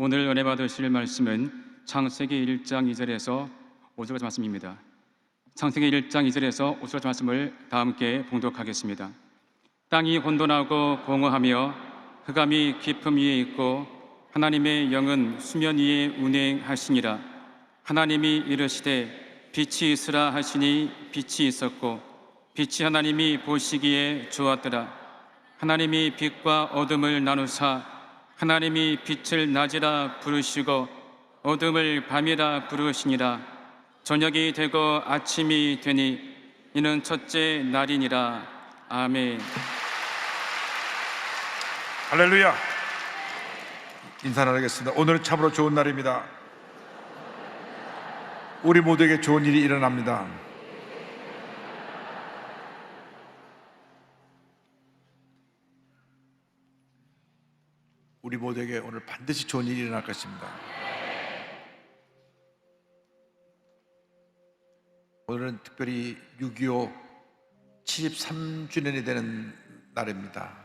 오늘 은혜 받으실 말씀은 창세기 1장 2절에서 5절까지 말씀입니다. 창세기 1장 2절에서 5절까지 말씀을 다 함께 봉독하겠습니다. 땅이 혼돈하고 공허하며 흑암이 깊음 위에 있고 하나님의 영은 수면 위에 운행하시니라. 하나님이 이르시되 빛이 있으라 하시니 빛이 있었고 빛이 하나님이 보시기에 좋았더라. 하나님이 빛과 어둠을 나누사 하나님이 빛을 낮이라 부르시고 어둠을 밤이라 부르시니라. 저녁이 되고 아침이 되니 이는 첫째 날이니라. 아멘. 할렐루야. 인사 나누겠습니다. 오늘은 참으로 좋은 날입니다. 우리 모두에게 좋은 일이 일어납니다. 우리 모두에게 오늘 반드시 좋은 일이 일어날 것입니다. 오늘은 특별히 6.25 73주년이 되는 날입니다.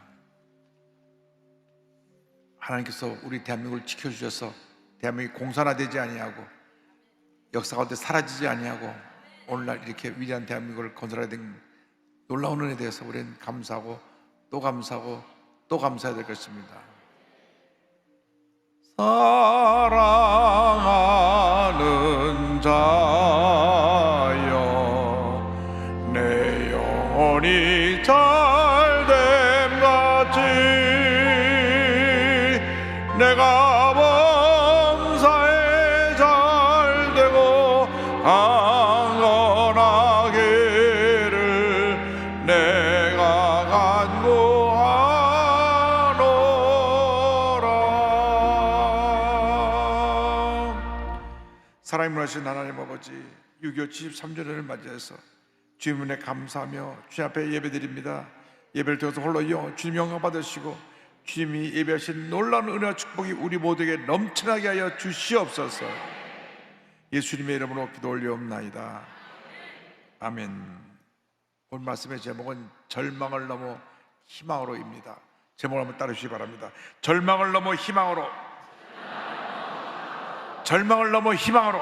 하나님께서 우리 대한민국을 지켜주셔서 대한민국이 공산화되지 아니하고 역사 가운데 사라지지 아니하고 오늘날 이렇게 위대한 대한민국을 건설하게 된 놀라운 은혜에 대해서 우리는 감사하고 또 감사하고 또 감사해야 될 것입니다. 사랑하는 자여 내 영혼이 잘됨 같이 내가 범사에 잘되고 강건하기를 내가 간구하노라. 사랑이 무하신 하나님 아버지, 6.25 73주년을 맞이해서 주님 은혜 감사하며 주님 앞에 예배드립니다. 예배를 통해서 홀로 주님 영광 받으시고 주님이 예배하신 놀라운 은혜와 축복이 우리 모두에게 넘쳐나게 하여 주시옵소서. 예수님의 이름으로 기도 올려옵나이다. 아멘. 오늘 말씀의 제목은 절망을 넘어 희망으로입니다. 제목을 한번 따르시기 바랍니다. 절망을 넘어 희망으로. 절망을 넘어 희망으로.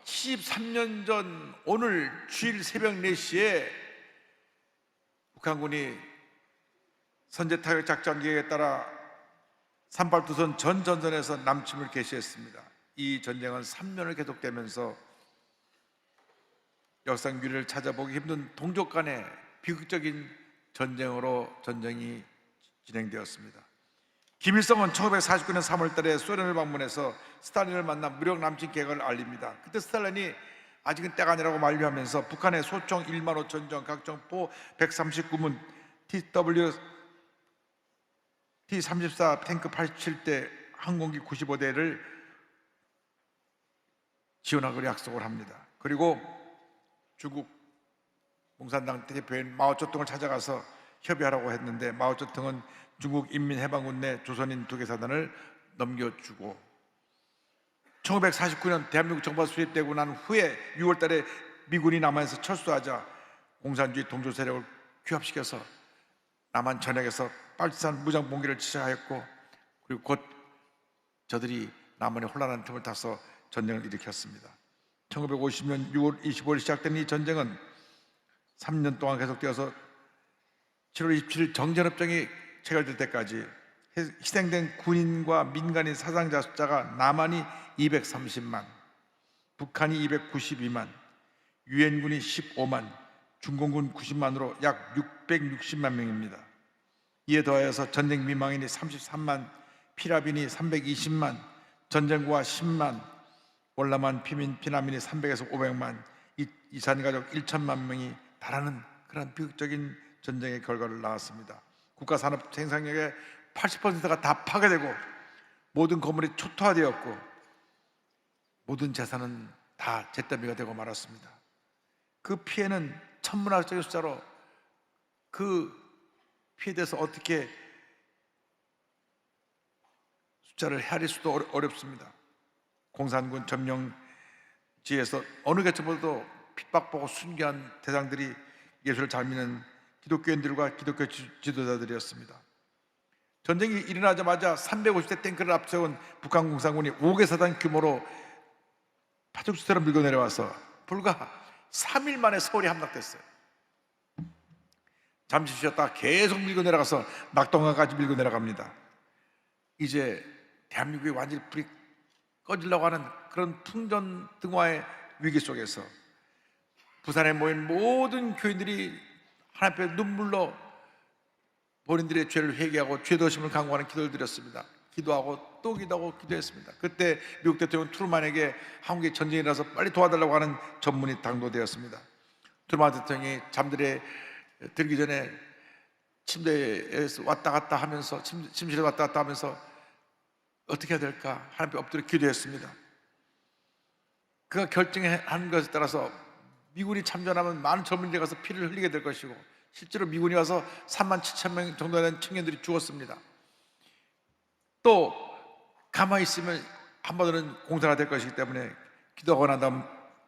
73년 전 오늘 주일 새벽 4시에 북한군이 선제 타격 작전 계획에 따라 38두선 전 전선에서 남침을 개시했습니다. 이 전쟁은 3년을 계속되면서 역사적 유례를 찾아보기 힘든 동족 간의 비극적인 전쟁으로 전쟁이 진행되었습니다. 김일성은 1949년 3월 달에 소련을 방문해서 스탈린을 만나 무력 남침 계획을 알립니다. 그때 스탈린이 아직은 때가 아니라고 만류하면서 북한의 소총 1만 5천 정, 각정포 139문, T-34 탱크 87대, 항공기 95대를 지원하기로 약속을 합니다. 그리고 중국 공산당 대표인 마오쩌둥을 찾아가서 협의하라고 했는데 마오쩌둥은 중국 인민해방군 내 조선인 2개 사단을 넘겨주고 1949년 대한민국 정부가 수립되고 난 후에 6월 달에 미군이 남한에서 철수하자 공산주의 동조 세력을 규합시켜서 남한 전역에서 빨치산 무장봉기를 시작하였고 그리고 곧 저들이 남한의 혼란한 틈을 타서 전쟁을 일으켰습니다. 1950년 6월 25일 시작된 이 전쟁은 3년 동안 계속되어서 7월 27일 정전협정이 체결될 때까지 희생된 군인과 민간인 사상자 숫자가 남한이 230만, 북한이 292만, 유엔군이 15만, 중공군 90만으로 약 660만 명입니다. 이에 더하여서 전쟁 미망인이 33만, 피라빈이 320만, 전쟁고아 10만, 월남한 피난민이 300에서 500만, 이산가족 1천만 명이 달하는 그런 비극적인 전쟁의 결과를 낳았습니다. 국가산업 생산력의 80%가 다 파괴되고 모든 건물이 초토화되었고 모든 재산은 다 잿더미가 되고 말았습니다. 그 피해는 천문학적인 숫자로 그 피해에 대해서 어떻게 숫자를 헤아릴 수도 어렵습니다. 공산군 점령지에서 어느 계층보다도 핍박받고 순교한 대상들이 예수를 잘 믿는 기독교인들과 기독교 지도자들이었습니다. 전쟁이 일어나자마자 350대 탱크를 앞세운 북한 공산군이 5개 사단 규모로 파죽수처럼 밀고 내려와서 불과 3일 만에 서울이 함락됐어요. 잠시 쉬었다가 계속 밀고 내려가서 낙동강까지 밀고 내려갑니다. 이제 대한민국이 완전히 불이 꺼지려고 하는 그런 풍전등화의 위기 속에서 부산에 모인 모든 교인들이 하나님 앞에 눈물로 본인들의 죄를 회개하고 죄도심을 간구하는 기도를 드렸습니다. 기도하고 또 기도하고 기도했습니다. 그때 미국 대통령 트루만에게 한국에 전쟁이 일어나서 빨리 도와달라고 하는 전문이 당도되었습니다. 트루만 대통령이 잠들에 들기 전에 침대에서 왔다 갔다 하면서 침실에 왔다 갔다 하면서 어떻게 해야 될까 하나님 앞에 엎드려 기도했습니다. 그가 결정한 것에 따라서 미군이 참전하면 많은 젊은이들이 가서 피를 흘리게 될 것이고 실제로 미군이 와서 3만 7천 명 정도 되는 청년들이 죽었습니다. 또 가만히 있으면 한 번은 공사가 될 것이기 때문에 기도하고 난 다음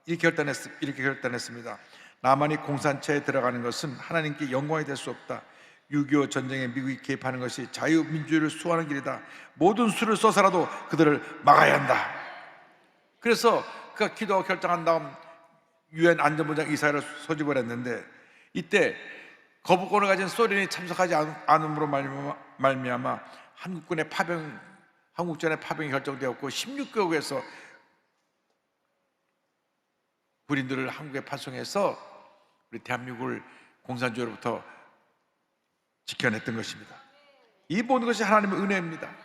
이렇게 결단했습니다. 나만이 공산체에 들어가는 것은 하나님께 영광이 될 수 없다. 6.25 전쟁에 미국이 개입하는 것이 자유민주주의를 수호하는 길이다. 모든 수를 써서라도 그들을 막아야 한다. 그래서 그가 기도하고 결정한 다음 유엔 안전보장 이사회를 소집을 했는데 이때 거부권을 가진 소련이 참석하지 않음으로 말미암아 한국전의 파병이 결정되었고 16개국에서 군인들을 한국에 파송해서 우리 대한민국을 공산주의로부터 지켜냈던 것입니다. 이 모든 것이 하나님의 은혜입니다.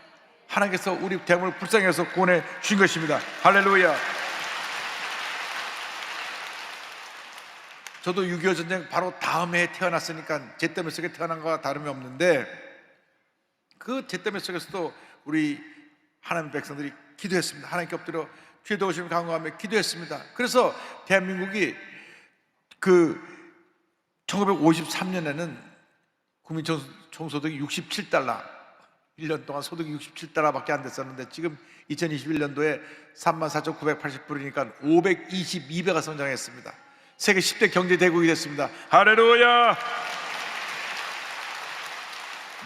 하나님께서 우리 대한민국을 불쌍히 해서 구원해 주신 것입니다. 할렐루야. 저도 6.25 전쟁 바로 다음 해에 태어났으니까 제때매 속에 태어난 것과 다름이 없는데 그 제때매 속에서도 우리 하나님 백성들이 기도했습니다. 하나님께 엎드려 주의 도우심을 간구하며 기도했습니다. 그래서 대한민국이 그 1953년에는 국민 총소득이 67달러, 1년 동안 소득이 67달러밖에 안 됐었는데 지금 2021년도에 34,980불이니까 522배가 성장했습니다. 세계 10대 경제 대국이 됐습니다. 할렐루야.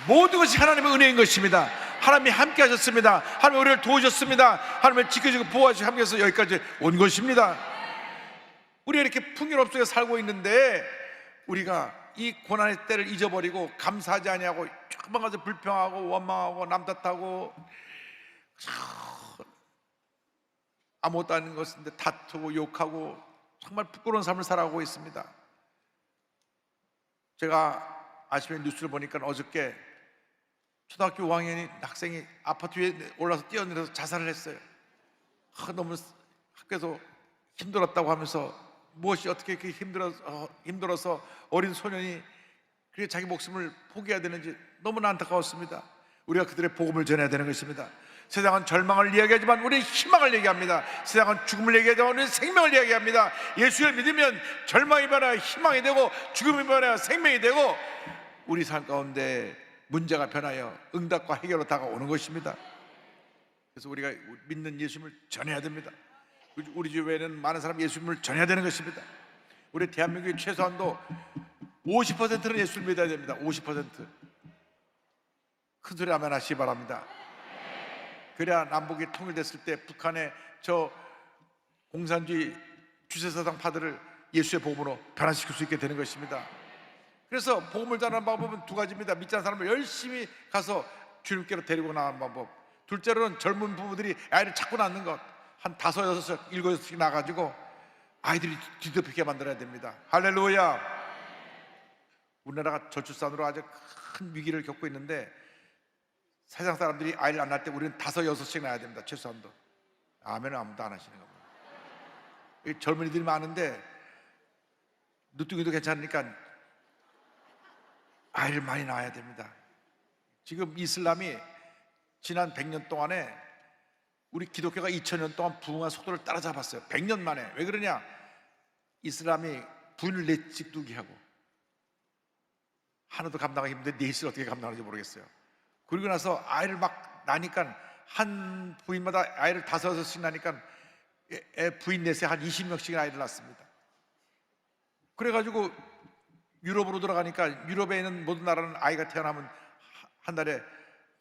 모든 것이 하나님의 은혜인 것입니다. 하나님이 함께 하셨습니다. 하나님이 우리를 도우셨습니다. 하나님을 지켜주고 보호하시고 함께해서 여기까지 온 것입니다. 우리가 이렇게 풍요롭 속에 살고 있는데 우리가 이 고난의 때를 잊어버리고 감사하지 아니하고 조금만 가서 불평하고 원망하고 남 탓하고 아무것도 아닌 것인데 다투고 욕하고 정말 부끄러운 삶을 살아가고 있습니다. 제가 아침에 뉴스를 보니까 어저께 초등학교 5학년인 학생이 아파트 위에 올라서 뛰어내려서 자살을 했어요. 너무 학교에서 힘들었다고 하면서 무엇이 어떻게 이렇게 힘들어서 어린 소년이 그렇게 자기 목숨을 포기해야 되는지 너무나 안타까웠습니다. 우리가 그들의 복음을 전해야 되는 것입니다. 세상은 절망을 이야기하지만 우리는 희망을 얘기합니다. 세상은 죽음을 얘기하지만 우리는 생명을 이야기합니다. 예수를 믿으면 절망이 변하여 희망이 되고 죽음이 변하여 생명이 되고 우리 삶 가운데 문제가 변하여 응답과 해결로 다가오는 것입니다. 그래서 우리가 믿는 예수님을 전해야 됩니다. 우리 주변에는 많은 사람이 예수님을 전해야 되는 것입니다. 우리 대한민국의 최소한도 50%는 예수를 믿어야 됩니다. 50%. 큰 소리 아멘 하시기 바랍니다. 그래야 남북이 통일됐을 때 북한의 저 공산주의 주체사상파들을 예수의 복음으로 변화시킬 수 있게 되는 것입니다. 그래서 복음을 전하는 방법은 두 가지입니다. 믿지 않는 사람을 열심히 가서 주님께로 데리고 나가는 방법. 둘째로는 젊은 부부들이 아이를 찾고 낳는 것. 한 5, 6, 7, 7씩 나가지고 아이들이 뒤덮이게 만들어야 됩니다. 할렐루야. 우리나라가 저출산으로 아주 큰 위기를 겪고 있는데 세상 사람들이 아이를 안 낳을 때 우리는 5, 6씩 낳아야 됩니다. 최소한도. 아멘은 아무도 안 하시는 겁니다. 젊은이들이 많은데 누뚱이도 괜찮으니까 아이를 많이 낳아야 됩니다. 지금 이슬람이 지난 100년 동안에 우리 기독교가 2000년 동안 부흥한 속도를 따라잡았어요. 100년 만에. 왜 그러냐? 이슬람이 부인을 넷씩 두게 하고 하나도 감당하기 힘든데 넷을 어떻게 감당하는지 모르겠어요. 그리고 나서 아이를 막 나니까 한 부인마다 아이를 5, 6씩 나니까 부인 넷에 한 20명씩 아이를 낳습니다. 그래가지고 유럽으로 들어가니까 유럽에 있는 모든 나라는 아이가 태어나면 한 달에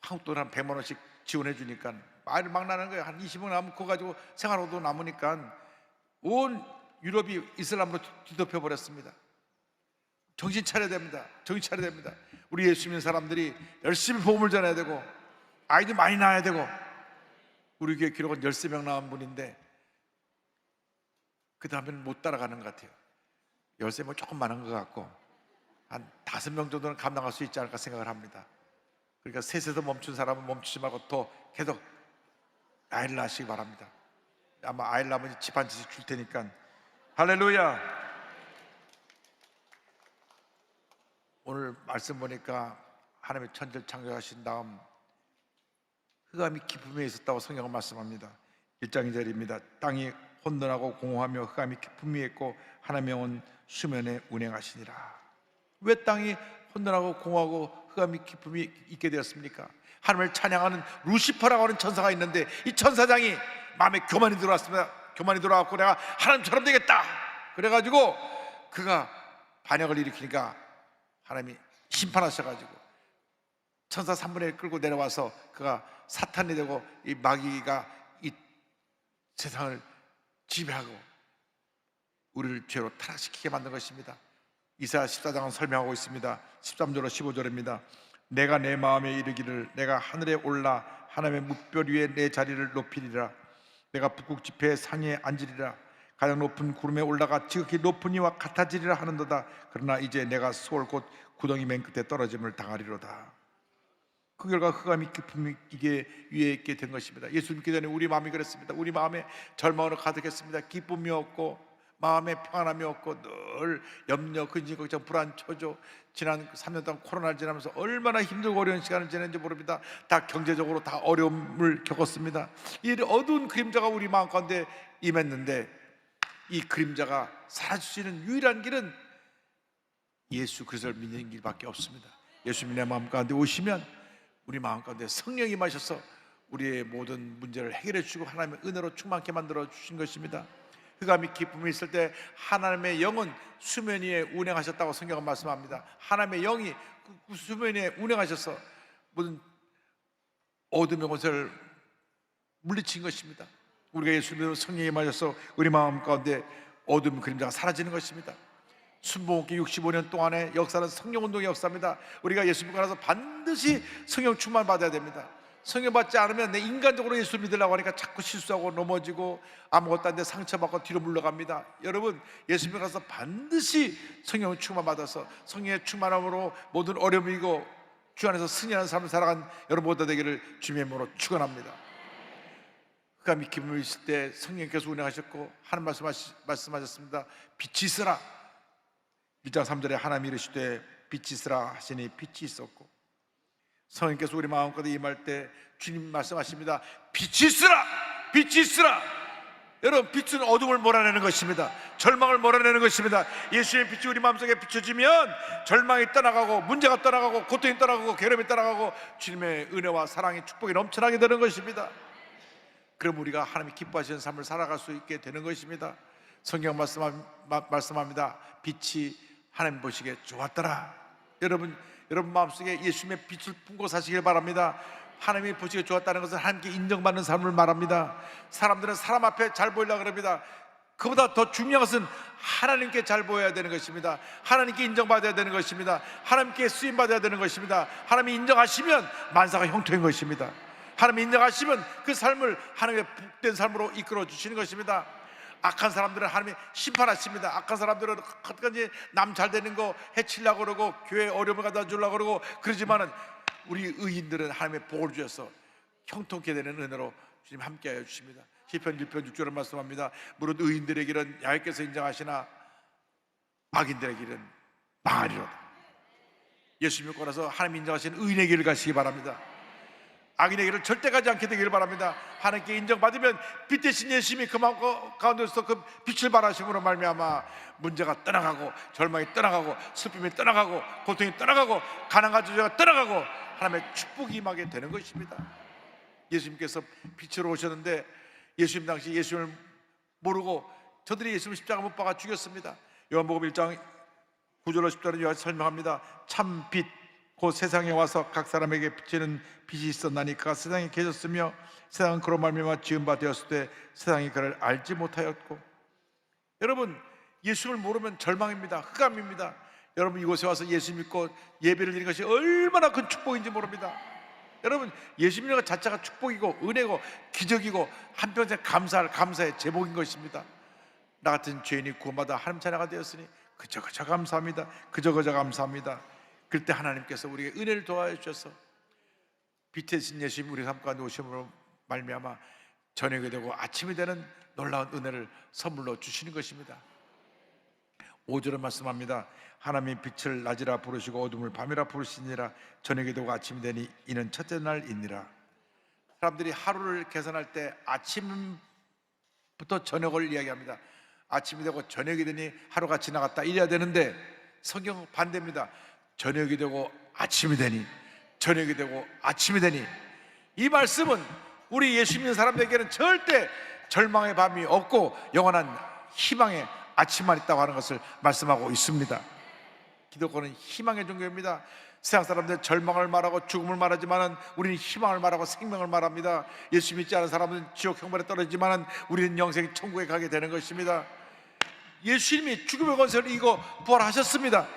한국 돈 한 100만 원씩 지원해 주니까 말을 막 나는 거예요. 한 20원 남은 거 가지고 생활호도 남으니까 온 유럽이 이슬람으로 뒤덮여 버렸습니다. 정신 차려야 됩니다. 정신 차려야 됩니다. 우리 예수 믿는 사람들이 열심히 복음을 전해야 되고 아이들 많이 낳아야 되고. 우리 교회 기록은 13명 낳은 분인데 그 다음에는 못 따라가는 것 같아요. 13명 조금 많은 것 같고 한 5명 정도는 감당할 수 있지 않을까 생각을 합니다. 그러니까 셋에서 멈춘 사람은 멈추지 말고 또 계속 아이를 낳으시기 바랍니다. 아마 아이를 낳으면 집 한 채씩 줄 테니까. 할렐루야. 오늘 말씀 보니까 하나님의 천지를 창조하신 다음 흑암이 깊음에 있었다고 성경은 말씀합니다. 1장 2절입니다. 땅이 혼돈하고 공허하며 흑암이 깊음이 있고 하나님의 영은 수면에 운행하시니라. 왜 땅이 혼돈하고 공허하고 흑암이 깊음이 있게 되었습니까? 하나님을 찬양하는 루시퍼라고 하는 천사가 있는데 이 천사장이 마음에 교만이 들어왔습니다. 교만이 들어왔고 내가 하나님처럼 되겠다 그래가지고 그가 반역을 일으키니까 하나님이 심판하셔가지고 천사 3분의 1 끌고 내려와서 그가 사탄이 되고 이 마귀가 이 세상을 지배하고 우리를 죄로 타락시키게 만든 것입니다. 이사야 14장은 설명하고 있습니다. 13절로 15절입니다. 내가 내 마음에 이르기를 내가 하늘에 올라 하나님의 뭇별 위에 내 자리를 높이리라. 내가 북극 지폐의 상에 앉으리라. 가장 높은 구름에 올라가 지극히 높은 이와 같아지리라 하는도다. 그러나 이제 내가 수월 곧 구덩이 맨 끝에 떨어짐을 당하리로다. 그 결과 흑암이 깊음이 이게 위에 있게 된 것입니다. 예수 믿기 전에 우리 마음이 그랬습니다. 우리 마음에 절망으로 가득했습니다. 기쁨이 없고 마음에 평안함이 없고 늘 염려, 근심, 걱정, 불안, 초조. 지난 3년 동안 코로나를 지나면서 얼마나 힘들고 어려운 시간을 지냈는지 모릅니다. 다 경제적으로 다 어려움을 겪었습니다. 이 어두운 그림자가 우리 마음 가운데 임했는데 이 그림자가 사라질 수 있는 유일한 길은 예수 그리스도를 믿는 길밖에 없습니다. 예수님의 마음 가운데 오시면 우리 마음 가운데 성령이 임하셔서 우리의 모든 문제를 해결해 주시고 하나님의 은혜로 충만케 만들어 주신 것입니다. 흑암이 깊음이 있을 때 하나님의 영은 수면 위에 운행하셨다고 성경은 말씀합니다. 하나님의 영이 그 수면 위에 운행하셔서 모든 어둠의 권세를 물리친 것입니다. 우리가 예수님으로 성령이 임하셔서 우리 마음 가운데 어둠 그림자가 사라지는 것입니다. 순복음기 65년 동안의 역사는 성령운동의 역사입니다. 우리가 예수 믿고 나서 반드시 성령 충만 받아야 됩니다. 성령 받지 않으면 내 인간적으로 예수 믿으려고 하니까 자꾸 실수하고 넘어지고 아무것도 안 돼 상처받고 뒤로 물러갑니다. 여러분 예수 믿고 나서 반드시 성령 충만 받아서 성령의 충만함으로 모든 어려움이고 주 안에서 승리하는 삶을 살아간 여러분 모두 되기를 주님의 이름으로 축원합니다. 흑암이 깊음이 있을 때 성령께서 운행하셨고 하나님 말씀하셨습니다. 빛이 있으라. 1장 3절에 하나님이 이르시되 빛이 있으라 하시니 빛이 있었고, 성령께서 우리 마음 가운데 임할 때 주님 말씀하십니다. 빛이 있으라! 빛이 있으라! 여러분 빛은 어둠을 몰아내는 것입니다. 절망을 몰아내는 것입니다. 예수의 빛이 우리 마음속에 비춰지면 절망이 떠나가고 문제가 떠나가고 고통이 떠나가고 괴로움이 떠나가고 주님의 은혜와 사랑이 축복이 넘쳐나게 되는 것입니다. 그럼 우리가 하나님이 기뻐하시는 삶을 살아갈 수 있게 되는 것입니다. 성경 말씀합니다. 빛이 하나님 보시기에 좋았더라. 여러분 마음속에 예수님의 빛을 품고 사시길 바랍니다. 하나님이 보시기에 좋았다는 것은 하나님께 인정받는 삶을 말합니다. 사람들은 사람 앞에 잘 보이려고 그럽니다. 그보다 더 중요한 것은 하나님께 잘 보여야 되는 것입니다. 하나님께 인정받아야 되는 것입니다. 하나님께 쓰임받아야 되는 것입니다. 하나님이 인정하시면 만사가 형통인 것입니다. 하나님이 인정하시면 그 삶을 하나님의 복된 삶으로 이끌어 주시는 것입니다. 악한 사람들은 하나님이 심판하십니다. 악한 사람들은 어떻게든지 남 잘 되는 거 해치려고 그러고 교회에 어려움을 갖다 주려고 그러고 그러지만은 우리 의인들은 하나님의 복을 주셔서 형통케 되는 은혜로 주님 함께하여 주십니다. 시편 1편 6절을 말씀합니다. 무릇 의인들의 길은 야훼께서 인정하시나 악인들의 길은 망하리로다. 예수 믿고 나서 하나님 인정하시는 의인의 길을 가시기 바랍니다. 악인의 길을 절대 가지 않게 되기를 바랍니다. 하나님께 인정받으면 빛 대신 예수님이 그 마음 가운데서 그 빛을 발하심으로 말미암아 문제가 떠나가고 절망이 떠나가고 슬픔이 떠나가고 고통이 떠나가고 가난과 저주가 떠나가고 하나님의 축복이 임하게 되는 것입니다. 예수님께서 빛으로 오셨는데 예수님 당시 예수님을 모르고 저들이 예수님을 십자가 못 박아 죽였습니다. 요한복음 1장 9절로 10절은 이와 설명합니다. 참 빛 곧 세상에 와서 각 사람에게 비치는 빛이 있었나니 그가 세상에 계셨으며 세상은 그로 말미암아 지은 바 되었을 때 세상이 그를 알지 못하였고. 여러분, 예수를 모르면 절망입니다. 흑암입니다. 여러분, 이곳에 와서 예수 믿고 예배를 드리는 것이 얼마나 큰 축복인지 모릅니다. 여러분, 예수 믿는 것 자체가 축복이고 은혜고 기적이고 한평생 감사의 제복인 것입니다. 나 같은 죄인이 구원받아 하나님 자녀가 되었으니 그저 감사합니다. 그저 감사합니다. 그럴 때 하나님께서 우리에게 은혜를 도와해 주셔서 빛의 신 예수님 우리 삶 가운데 오심으로 말미암아 저녁이 되고 아침이 되는 놀라운 은혜를 선물로 주시는 것입니다. 5절은 말씀합니다. 하나님이 빛을 낮이라 부르시고 어둠을 밤이라 부르시니라. 저녁이 되고 아침이 되니 이는 첫째 날이니라. 사람들이 하루를 계산할 때 아침부터 저녁을 이야기합니다. 아침이 되고 저녁이 되니 하루가 지나갔다 이래야 되는데 성경은 반대입니다. 저녁이 되고 아침이 되니, 저녁이 되고 아침이 되니. 이 말씀은 우리 예수 믿는 사람들에게는 절대 절망의 밤이 없고 영원한 희망의 아침만 있다고 하는 것을 말씀하고 있습니다. 기독교는 희망의 종교입니다. 세상 사람들은 절망을 말하고 죽음을 말하지만 우리는 희망을 말하고 생명을 말합니다. 예수 믿지 않은 사람은 지옥 형벌에 떨어지지만 우리는 영생 천국에 가게 되는 것입니다. 예수님이 죽음의 권세를 이기고 부활하셨습니다.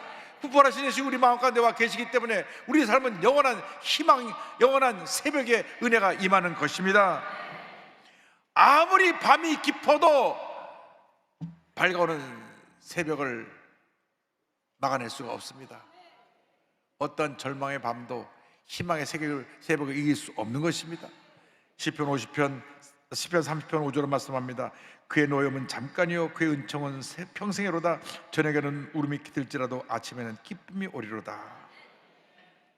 부활하신 예수 우리 마음 가운데 와 계시기 때문에 우리의 삶은 영원한 희망, 영원한 새벽의 은혜가 임하는 것입니다. 아무리 밤이 깊어도 밝아오는 새벽을 막아낼 수가 없습니다. 어떤 절망의 밤도 희망의 새벽을 이길 수 없는 것입니다. 시편 30편 5절로 말씀합니다. 그의 노염은 잠깐이요 그의 은총은 평생이로다. 저녁에는 울음이 깃들지라도 아침에는 기쁨이 오리로다.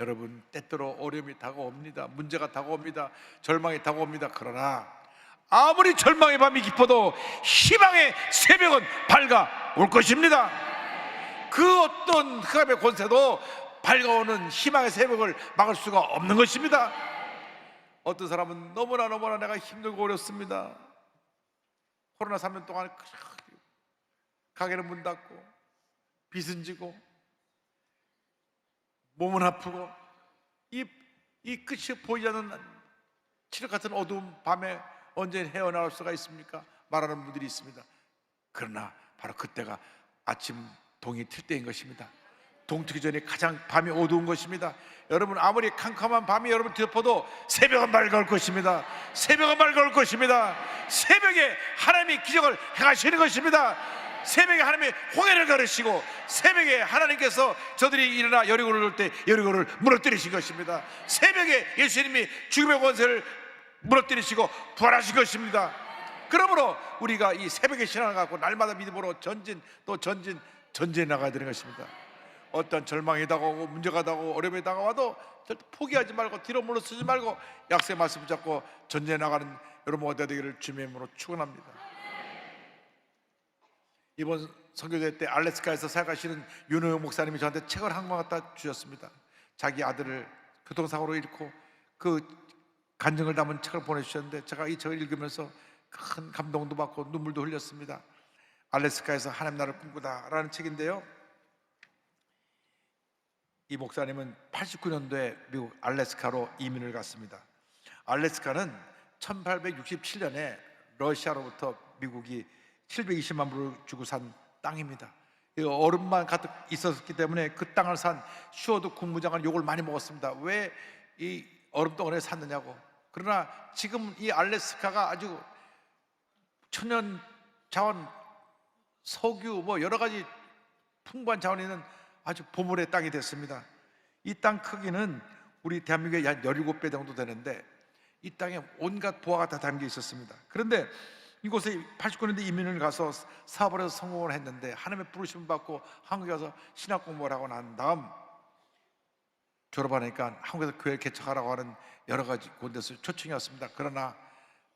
여러분, 때때로 어려움이 다가옵니다. 문제가 다가옵니다. 절망이 다가옵니다. 그러나 아무리 절망의 밤이 깊어도 희망의 새벽은 밝아올 것입니다. 그 어떤 흑암의 권세도 밝아오는 희망의 새벽을 막을 수가 없는 것입니다. 어떤 사람은 너무나 내가 힘들고 어렵습니다. 코로나 3년 동안 가게는 문 닫고 빚은 지고 몸은 아프고 이 끝이 보이지 않는 칠흑 같은 어두운 밤에 언제 헤어나올 수가 있습니까? 말하는 분들이 있습니다. 그러나 바로 그때가 아침 동이 틀 때인 것입니다. 동 트기 전에 가장 밤이 어두운 것입니다. 여러분, 아무리 캄캄한 밤이 여러분 뒤덮어도 새벽은 밝아올 것입니다. 새벽은 밝아올 것입니다. 새벽에 하나님이 기적을 행하시는 것입니다. 새벽에 하나님이 홍해를 가르시고 새벽에 하나님께서 저들이 일어나 여리고를 올 때 여리고를 무너뜨리신 것입니다. 새벽에 예수님이 죽음의 권세를 무너뜨리시고 부활하신 것입니다. 그러므로 우리가 이 새벽의 신앙을 갖고 날마다 믿음으로 전진해 나가야 되는 것입니다. 어떤 절망이 다가오고 문제가 다가오고 어려움이 다가와도 절대 포기하지 말고 뒤로 물러서지 말고 약속의 말씀 붙잡고 전진해 나가는 여러분 모두가 되기를 주님의 이름으로 축원합니다. 이번 선교대 때 알래스카에서 사역하시는 윤호영 목사님이 저한테 책을 한 권 갖다 주셨습니다. 자기 아들을 교통사고로 잃고 그 간증을 담은 책을 보내주셨는데 제가 이 책을 읽으면서 큰 감동도 받고 눈물도 흘렸습니다. 알래스카에서 하나님 나라를 꿈꾸다라는 책인데요, 이 목사님은 89년도에 미국 알래스카로 이민을 갔습니다. 알래스카는 1867년에 러시아로부터 미국이 720만 불을 주고 산 땅입니다. 얼음만 가득 있었기 때문에 그 땅을 산 슈어드 국무장관 욕을 많이 먹었습니다. 왜 이 얼음덩어리에 샀느냐고. 그러나 지금 이 알래스카가 아주 천연 자원, 석유 뭐 여러 가지 풍부한 자원이 있는 아주 보물의 땅이 됐습니다. 이 땅 크기는 우리 대한민국의 약 17배 정도 되는데 이 땅에 온갖 보화가 다 담겨 있었습니다. 그런데 이곳에 89년대 이민을 가서 사업을 해서 성공을 했는데 하나님의 부르심을 받고 한국에 가서 신학 공부를 하고 난 다음 졸업하니까 한국에서 교회 개척하라고 하는 여러 가지 곳에서 초청이 왔습니다. 그러나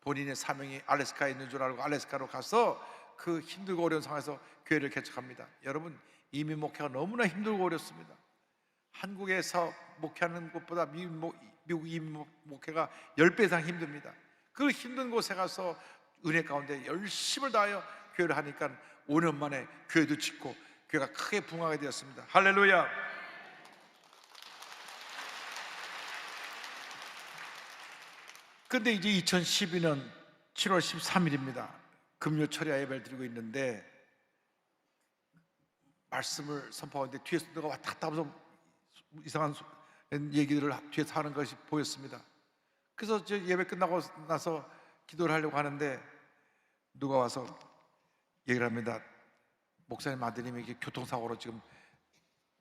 본인의 사명이 알래스카에 있는 줄 알고 알래스카로 가서 그 힘들고 어려운 상황에서 교회를 개척합니다. 여러분, 이민 목회가 너무나 힘들고 어렵습니다. 한국에서 목회하는 것보다 미국 이민 목회가 10배 이상 힘듭니다. 그 힘든 곳에 가서 은혜 가운데 열심을 다하여 교회를 하니까 5년 만에 교회도 짓고 교회가 크게 부흥하게 되었습니다. 할렐루야. 근데 이제 2012년 7월 13일입니다. 금요 철야 예배를 드리고 있는데 말씀을 선포하는데 뒤에서 누가 왔다 갔다 하면서 이상한 얘기들을 뒤에서 하는 것이 보였습니다. 그래서 저 예배 끝나고 나서 기도를 하려고 하는데 누가 와서 얘기를 합니다. 목사님 아드님이 교통사고로 지금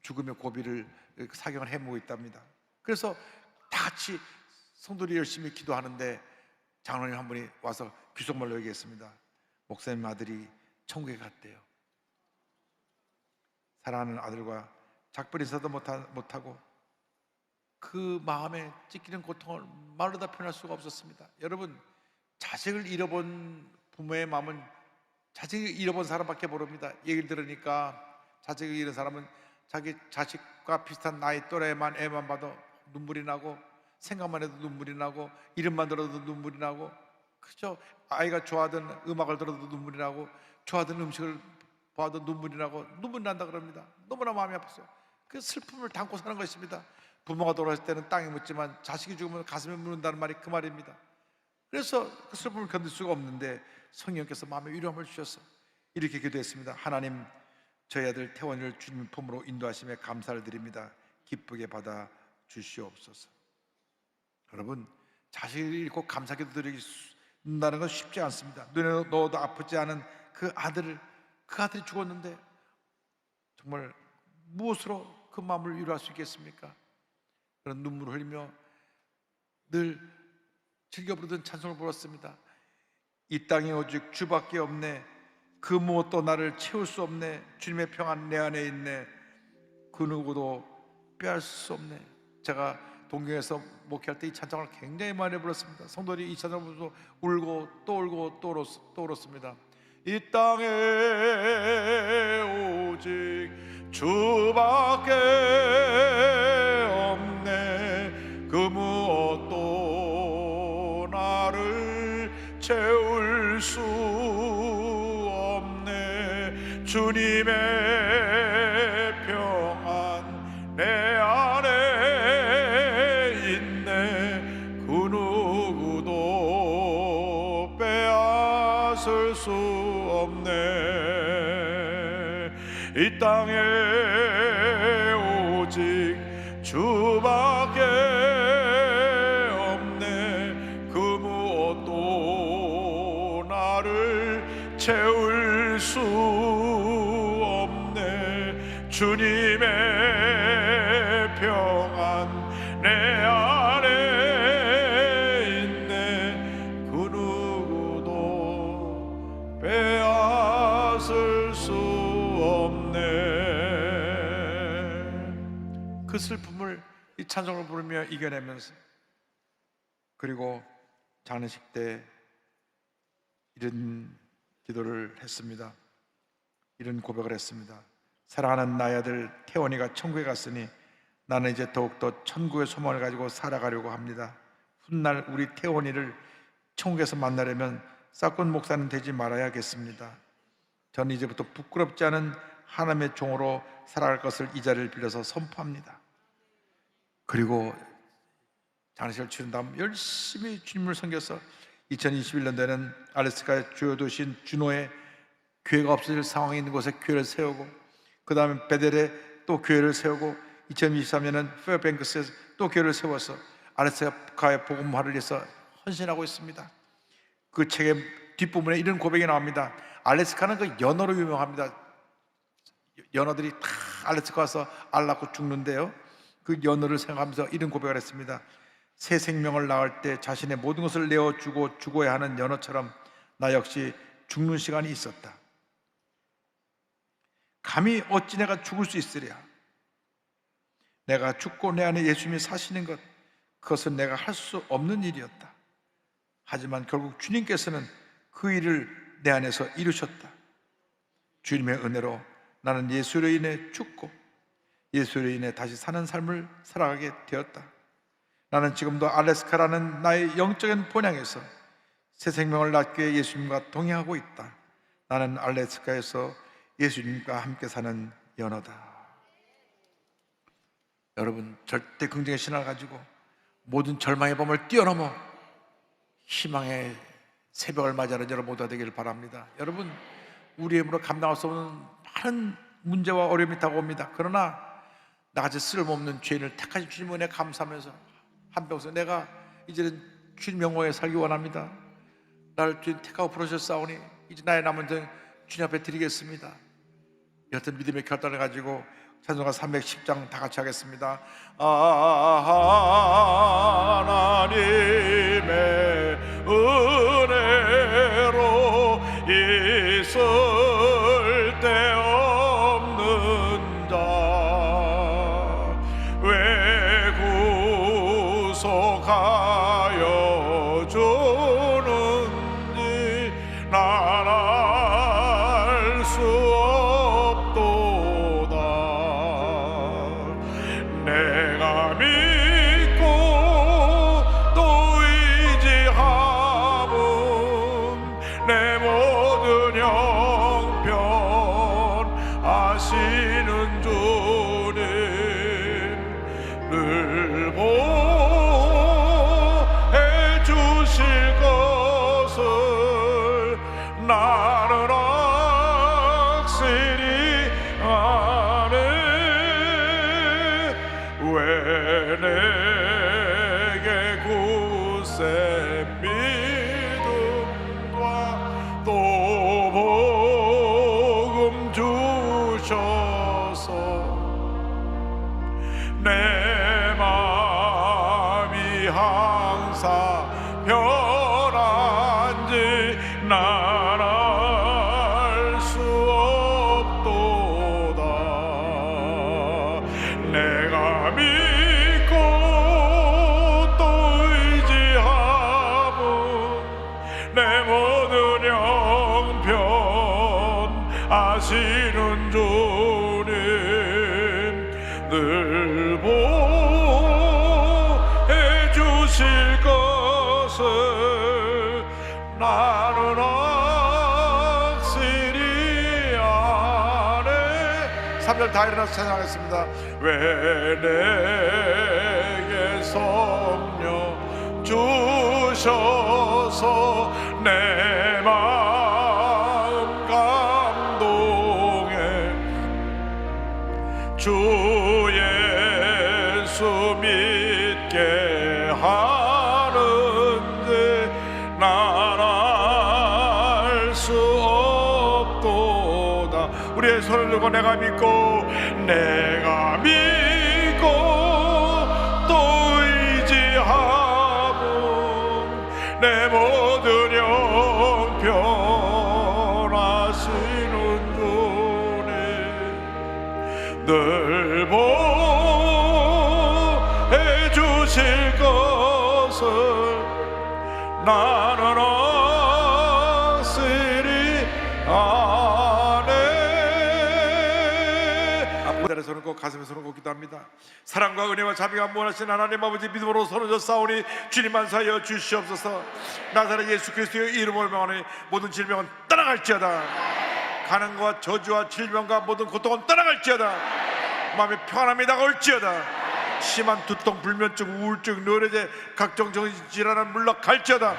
죽음의 고비를 사경을 해보고 있답니다. 그래서 다 같이 성도들이 열심히 기도하는데 장로님 한 분이 와서 귀속말로 얘기했습니다. 목사님 아들이 천국에 갔대요. 사랑하는 아들과 작별 인사도 못하고 그 마음에 찢기는 고통을 말로 다 표현할 수가 없었습니다. 여러분, 자식을 잃어본 부모의 마음은 자식을 잃어본 사람밖에 모릅니다. 얘기를 들으니까 자식을 잃은 사람은 자기 자식과 비슷한 나이 또래만 애만 봐도 눈물이 나고, 생각만 해도 눈물이 나고, 이름만 들어도 눈물이 나고, 그죠? 아이가 좋아하던 음악을 들어도 눈물이 나고, 좋아하던 음식을 봐도 눈물이 나고, 눈물이 난다 그럽니다. 너무나 마음이 아팠어요. 그 슬픔을 담고 사는 것입니다. 부모가 돌아갈 때는 땅에 묻지만 자식이 죽으면 가슴에 묻는다는 말이 그 말입니다. 그래서 그 슬픔을 견딜 수가 없는데 성령께서 마음에 위로함을 주셔서 이렇게 기도했습니다. 하나님, 저희 아들 태원이를 주님 품으로 인도하심에 감사를 드립니다. 기쁘게 받아 주시옵소서. 여러분, 자식을 잃고 감사기도 드린다는 건 쉽지 않습니다. 눈에 넣어도 아프지 않은 그 아들이 죽었는데 정말 무엇으로 그 마음을 위로할 수 있겠습니까? 그런 눈물을 흘리며 늘 즐겨 부르던 찬송을 불렀습니다. 이 땅에 오직 주밖에 없네, 그 무엇도 나를 채울 수 없네, 주님의 평안 내 안에 있네, 그 누구도 빼앗을 수 없네. 제가 동경에서 목회할 때 이 찬송을 굉장히 많이 불렀습니다. 성도들이 이 찬송을 부르면서 울고 또 울고 또 울었습니다. 이 땅에 오직 주밖에 없네, 그 무엇도 나를 채울 수 없네, 주님의 평안 내 안에 있네, 그 누구도 빼앗을 수 없네. 이 땅에 오직 주밖에 없네, 그 무엇도 나를 채울 수 없네, 주님의 평안 내 안에 있네, 그 누구도 빼앗을 수 없네. 그 슬픔을 이 찬송을 부르며 이겨내면서, 그리고 장례식 때 이런 기도를 했습니다. 이런 고백을 했습니다. 사랑하는 나의 아들 태원이가 천국에 갔으니 나는 이제 더욱더 천국의 소망을 가지고 살아가려고 합니다. 훗날 우리 태원이를 천국에서 만나려면 싹군 목사는 되지 말아야겠습니다. 저는 이제부터 부끄럽지 않은 하나님의 종으로 살아갈 것을 이 자리를 빌려서 선포합니다. 그리고 장례식을 치른 다음 열심히 주님을 섬겨서 2021년도에는 알래스카의 주요 도시인 주노에 교회가 없어질 상황이 있는 곳에 교회를 세우고, 그 다음에 베델에 또 교회를 세우고, 2023년에는 페어뱅크스에 또 교회를 세워서 알래스카의 복음화를 위해서 헌신하고 있습니다. 그 책의 뒷부분에 이런 고백이 나옵니다. 알래스카는 그 연어로 유명합니다. 연어들이 다 알래스카 와서 알 낳고 죽는데요, 그 연어를 생각하면서 이런 고백을 했습니다. 새 생명을 낳을 때 자신의 모든 것을 내어주고 죽어야 하는 연어처럼 나 역시 죽는 시간이 있었다. 감히 어찌 내가 죽을 수 있으랴. 내가 죽고 내 안에 예수님이 사시는 것, 그것은 내가 할 수 없는 일이었다. 하지만 결국 주님께서는 그 일을 내 안에서 이루셨다. 주님의 은혜로 나는 예수로 인해 죽고 예수로 인해 다시 사는 삶을 살아가게 되었다. 나는 지금도 알래스카라는 나의 영적인 본향에서 새 생명을 낳기 위해 예수님과 동행하고 있다. 나는 알래스카에서 예수님과 함께 사는 연어다. 여러분, 절대 긍정의 신앙을 가지고 모든 절망의 범을 뛰어넘어 희망의 새벽을 맞이하는 여러분 모두가 되기를 바랍니다. 여러분, 우리의 힘으로 감당할 수 없는 많은 문제와 어려움이 다가옵니다. 그러나 나같이 쓸모없는 죄인을 택하신 주님 은혜 감사하면서 한평생 내가 이제는 주님 영광에 살기 원합니다. 나를 주님 택하고 부르셨사오니 이제 나의 남은 전 주님 앞에 드리겠습니다. 여튼 믿음의 결단을 가지고 찬송가 310장 다 같이 하겠습니다. 하나님의 은혜로 있을 데 없는 자 왜 구속하여 주는지 난 알 수 없도다. 내가 믿고 또 의지함은 내 모든 형편 아시는 주님 늘 보해 주실 것을 나는 확실히 아네. 왜 내게 굳센 믿음과 또 복음 주셔서 내 마음이 항상 변한지 난 알 수 없도다. 내가 믿고 또 의지함은 내 모든 형편 아시는 주님 늘 보해 주실 것을 나는 확실히 아네. 3절 다 일어나서 찬양하겠습니다. 왜 내게 성령 주셔서 내 마음 감동해 주 예수 믿게 하는데 난 알 수 없도다. 우리의 손을 들고 내가 믿고 또 의지함은 내 모든 형편 아시는 주님 늘 보해 주실 것을 나는 확실히 아네. 앞으로 손을 꼭 가슴에 손을 꼭 기도합니다. 사랑과 은혜와 자비가 무한하신 하나님 아버지 믿음으로 손을 졌사오니 주님만 사여 주시옵소서. 나사렛 예수 그리스도의 이름으로 명하니 모든 질병은 떠나갈지어다. 가난과 저주와 질병과 모든 고통은 떠나갈지어다. 마음의 평안함이 다가올지어다. 심한 두통, 불면증, 우울증, 뇌뇌제, 각종 정신질환은 물러갈지어다.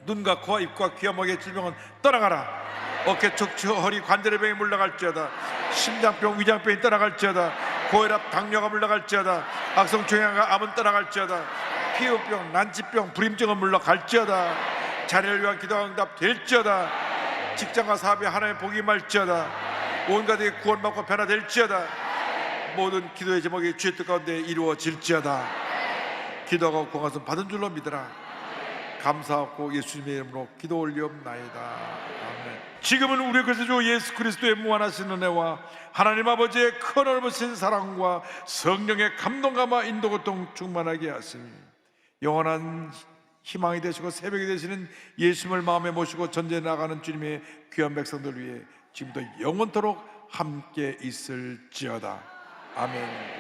눈과 코와 입과 귀와 목의 질병은 떠나가라. 어깨, 척추, 허리, 관절의 병이 물러갈지어다. 심장병, 위장병이 떠나갈지어다. 고혈압, 당뇨가 물러갈지어다. 악성 종양과 암은 떠나갈지어다. 피부병, 난치병, 불임증은 물러갈지어다. 자녀를 위한 기도가 응답될지어다. 직장과 사업에 하나님의 복이 임할지어다. 온 가족이 구원받고 변화될지어다. 모든 기도의 제목이 주의 뜻 가운데 이루어질지어다. 기도하고 구원하심 받은 줄로 믿으라. 감사하고 예수님의 이름으로 기도 올리옵나이다. 아멘. 지금은 우리 그리스도 예수 그리스도의 무한하신 은혜와 하나님 아버지의 큰 넓으신 사랑과 성령의 감동감화 인도고통 충만하게 하시니 영원한 희망이 되시고 새벽이 되시는 예수님을 마음에 모시고 전쟁에 나가는 주님의 귀한 백성들 위해 지금도 영원토록 함께 있을지어다. 아멘.